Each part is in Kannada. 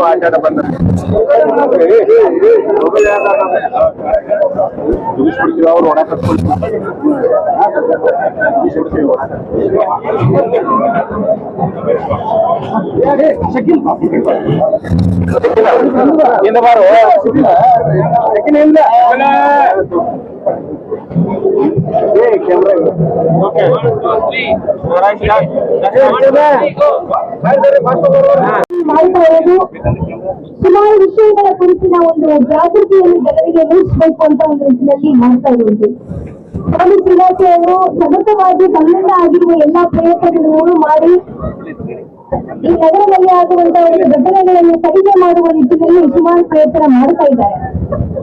ಆಚಾರ ಬಂದ ಅವ್ರು ಒಣ ಬಾರು ಸುಮಾರು ವಿಷಯಗಳ ಕುರಿತಿನ ಒಂದು ಜಾಗೃತಿಯನ್ನು ಜನರಿಗೆ ಮೂಡಿಸಬೇಕು ಅಂತ ಒಂದು ನಿಟ್ಟಿನಲ್ಲಿ ಮಾಡ್ತಾ ಇರುವುದು. ಪೊಲೀಸ್ ಇಲಾಖೆಯವರು ಸತತವಾಗಿ ತನ್ನಿಂದ ಆಗಿರುವ ಎಲ್ಲಾ ಪ್ರಯತ್ನಗಳನ್ನು ಮಾಡಿ ಈ ನಗರದಲ್ಲಿ ಆಗುವಂತಹ ಒಂದು ಘಟನೆಗಳನ್ನು ಕಡಿಮೆ ಮಾಡುವ ನಿಟ್ಟಿನಲ್ಲಿ ಸುಮಾರು ಪ್ರಯತ್ನ ಮಾಡ್ತಾ ಇದ್ದಾರೆ.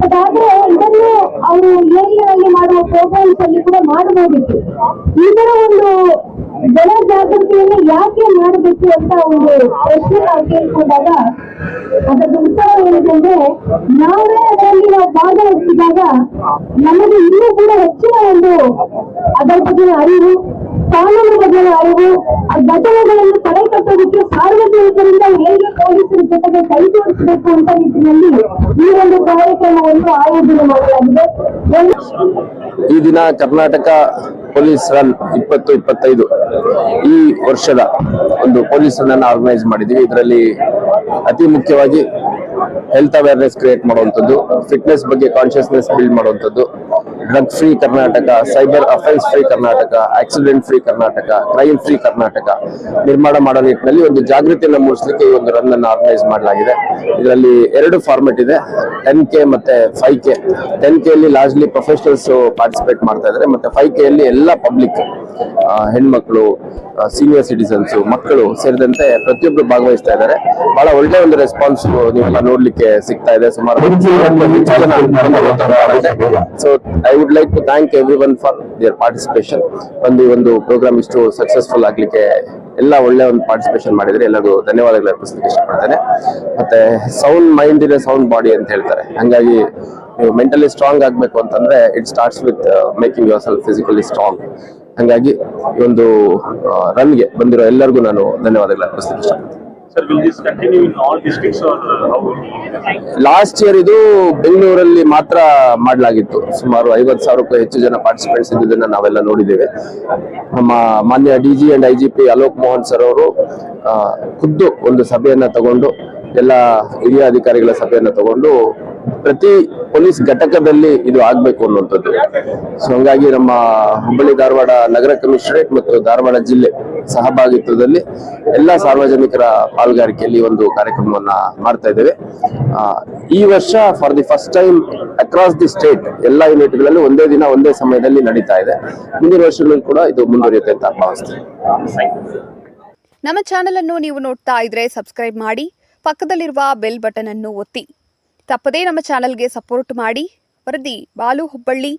ಅದಾದ್ರೆ ಇದನ್ನು ಅವರು ಏರಿಯಾದಲ್ಲಿ ಮಾಡುವ ಪ್ರೋಗ್ರಾಮ್ಸ್ ಅಲ್ಲಿ ಕೂಡ ಮಾಡಬಹುದಿತ್ತು. ಇದರ ಒಂದು ಜನ ಜಾಗೃತಿಯನ್ನು ಯಾಕೆ ಮಾಡಬೇಕು ಅಂತ ಒಂದು ಪ್ರಶ್ನೆ ನಾವು ಕೇಳ್ಕೊಂಡಾಗ ಅದಕ್ಕೆ ಉತ್ತರ ಏನಂತಂದ್ರೆ ನಾವೇ ಅದರಲ್ಲಿ ನಾವು ಭಾಗವಹಿಸಿದಾಗ ನಮಗೆ ಇನ್ನೂ ಕೂಡ ಹೆಚ್ಚಿನ ಒಂದು ಅದರ ಬಗ್ಗೆ ಅರಿವು, ಕಾನೂನು ಬಗ್ಗೆ ಅರಿವು, ಆ ಘಟನೆಗಳನ್ನು ತಡೆಗಟ್ಟೋದಕ್ಕೆ ಸಾರ್ವಜನಿಕರಿಂದ ಹೇಗೆ ಪೊಲೀಸರ ಜೊತೆಗೆ ಕೈ ಜೋಡಿಸಬೇಕು ಅಂತ ನಿಟ್ಟಿನಲ್ಲಿ ಈ ಒಂದು ಕಾರ್ಯಕ್ರಮವನ್ನು ಆಯೋಜನೆ ಮಾಡಲಾಗಿದೆ. ಈ ದಿನ ಕರ್ನಾಟಕ ಪೊಲೀಸ್ ರನ್ 2025 ಈ ವರ್ಷದ ಒಂದು ಪೊಲೀಸ್ ರನ್ ಅನ್ನು ಆರ್ಗನೈಸ್ ಮಾಡಿದೀವಿ. ಇದರಲ್ಲಿ ಅತಿ ಮುಖ್ಯವಾಗಿ ಹೆಲ್ತ್ ಅವೇರ್ನೆಸ್ ಕ್ರಿಯೇಟ್ ಮಾಡುವಂಥದ್ದು, ಫಿಟ್ನೆಸ್ ಬಗ್ಗೆ ಕಾನ್ಶಿಯಸ್ನೆಸ್ ಬಿಲ್ಡ್ ಮಾಡುವಂಥದ್ದು, drug free Karnataka, cyber offence free Karnataka, accident free Karnataka, crime free Karnataka ನಿರ್ಮಾಣ ಮಾಡೋ ನಿಟ್ಟಿನಲ್ಲಿ ಒಂದು ಜಾಗೃತಿಯನ್ನು ಮೂಡಿಸಲಿಕ್ಕೆ ಈ ಒಂದು ರನ್ ಅನ್ನು ಆರ್ಗನೈಸ್ ಮಾಡಲಾಗಿದೆ. ಇದರಲ್ಲಿ 2 ಫಾರ್ಮೆಟ್ ಇದೆ, 10K ಮತ್ತೆ 5K. 10K ಅಲ್ಲಿ ಲಾರ್ಜ್ಲಿ ಪ್ರೊಫೆಷನಲ್ಸ್ ಪಾರ್ಟಿಸಿಪೇಟ್ ಮಾಡ್ತಾ ಇದ್ದಾರೆ, ಮತ್ತೆ 5K ಅಲ್ಲಿ ಎಲ್ಲ ಪಬ್ಲಿಕ್, ಹೆಣ್ಮಕ್ಳು, ಸೀನಿಯರ್ ಸಿಟಿಸನ್ಸ್, ಮಕ್ಕಳು ಸೇರಿದಂತೆ ಪ್ರತಿಯೊಬ್ಬರು ಭಾಗವಹಿಸ್ತಾ ಇದ್ದಾರೆ. ಬಹಳ ಒಳ್ಳೆ ಒಂದು ರೆಸ್ಪಾನ್ಸ್ ನೀವೆಲ್ಲ ನೋಡ್ಲಿಕ್ಕೆ ಸಿಗ್ತಾ ಇದೆ. ಸುಮಾರು so I would like to thank everyone for their participation. ಒಂದು ಪ್ರೋಗ್ರಾಮ್ ಇಷ್ಟು ಸಕ್ಸಸ್ಫುಲ್ ಆಗ್ಲಿಕ್ಕೆ ಎಲ್ಲ ಒಳ್ಳೆ ಒಂದು ಪಾರ್ಟಿಸಿಪೇಷನ್ ಮಾಡಿದ್ರೆ ಎಲ್ಲರಿಗೂ ಧನ್ಯವಾದಗಳು ಅರ್ಪಿಸಲಿಕ್ಕೆ ಇಷ್ಟಪಡ್ತೇನೆ. ಮತ್ತೆ ಸೌಂಡ್ ಮೈಂಡ್ ಇದೆ ಸೌಂಡ್ ಬಾಡಿ ಅಂತ ಹೇಳ್ತಾರೆ. ಹಂಗಾಗಿ ನೀವು ಮೆಂಟಲಿ ಸ್ಟ್ರಾಂಗ್ ಆಗ್ಬೇಕು ಅಂತಂದ್ರೆ it starts with making your self physically strong. ಹಂಗಾಗಿ ಈ ಒಂದು ರನ್ಗೆ ಬಂದಿರೋ ಎಲ್ಲರಿಗೂ ನಾನು ಧನ್ಯವಾದಗಳು ಅರ್ಪಿಸಲಿಕ್ಕೆ ಇಷ್ಟಪಡ್ತೇನೆ. ಲಾಸ್ಟ್ ಇಯರ್ ಇದು ಬೆಂಗಳೂರಲ್ಲಿ ಮಾತ್ರ ಮಾಡಲಾಗಿತ್ತು. ಸುಮಾರು 50,000ಕ್ಕೂ ಹೆಚ್ಚು ಜನ ಪಾರ್ಟಿಸಿಪೆಂಟ್ಸ್ ಇದ್ದುದನ್ನ ನಾವೆಲ್ಲ ನೋಡಿದ್ದೇವೆ. ನಮ್ಮ ಮಾನ್ಯ DG and IGP Alok Mohan sir ಅವರು ಖುದ್ದು ಒಂದು ಸಭೆಯನ್ನ ತಗೊಂಡು, ಎಲ್ಲ ಹಿರಿಯ ಅಧಿಕಾರಿಗಳ ಸಭೆಯನ್ನ ತಗೊಂಡು ಪ್ರತಿ ಪೊಲೀಸ್ ಘಟಕದಲ್ಲಿ ಇದು ಆಗ್ಬೇಕು ಅನ್ನುವಂಥದ್ದು. ಸೊ ಹಂಗಾಗಿ ನಮ್ಮ ಹುಬ್ಬಳ್ಳಿ ಧಾರವಾಡ ನಗರ ಕಮಿಷನರೇಟ್ ಮತ್ತು ಧಾರವಾಡ ಜಿಲ್ಲೆ ಸಹಭಾಗಿತ್ವದಲ್ಲಿ ಎಲ್ಲ ಸಾರ್ವಜನಿಕರ ಪಾಲ್ಗಾರಿಕೆಯಲ್ಲಿ ಒಂದು ಕಾರ್ಯಕ್ರಮವನ್ನ ಮಾಡ್ತಾ ಇದ್ದೇವೆ. ಈ ವರ್ಷ for the first time across the state ಎಲ್ಲ ಯೂನಿಟ್ಗಳಲ್ಲಿ ಒಂದೇ ದಿನ ಒಂದೇ ಸಮಯದಲ್ಲಿ ನಡೀತಾ ಇದೆ. ಮುಂದಿನ ವರ್ಷಗಳಲ್ಲಿ ಕೂಡ ಇದು ಮುಂದುವರಿಯುತ್ತೆ ಅಂತ ಭಾವಿಸ್ತೀನಿ. ನಮ್ಮ ಚಾನೆಲ್ ಅನ್ನು ನೀವು ನೋಡ್ತಾ ಇದ್ರೆ ಸಬ್ಸ್ಕ್ರೈಬ್ ಮಾಡಿ, ಪಕ್ಕದಲ್ಲಿರುವ ಬೆಲ್ ಬಟನ್ ಅನ್ನು ಒತ್ತಿ. ತಪ್ಪದೇ ನಮ್ಮ ಚಾನೆಲ್ಗೆ ಸಪೋರ್ಟ್ ಮಾಡಿ. ವರದಿ ಬಾಲು ಹುಬ್ಬಳ್ಳಿ.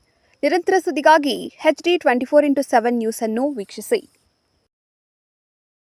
ನಿರಂತರ ಸುದ್ದಿಗಾಗಿ HD 24x7 ನ್ಯೂಸ್ ಅನ್ನು ವೀಕ್ಷಿಸಿ.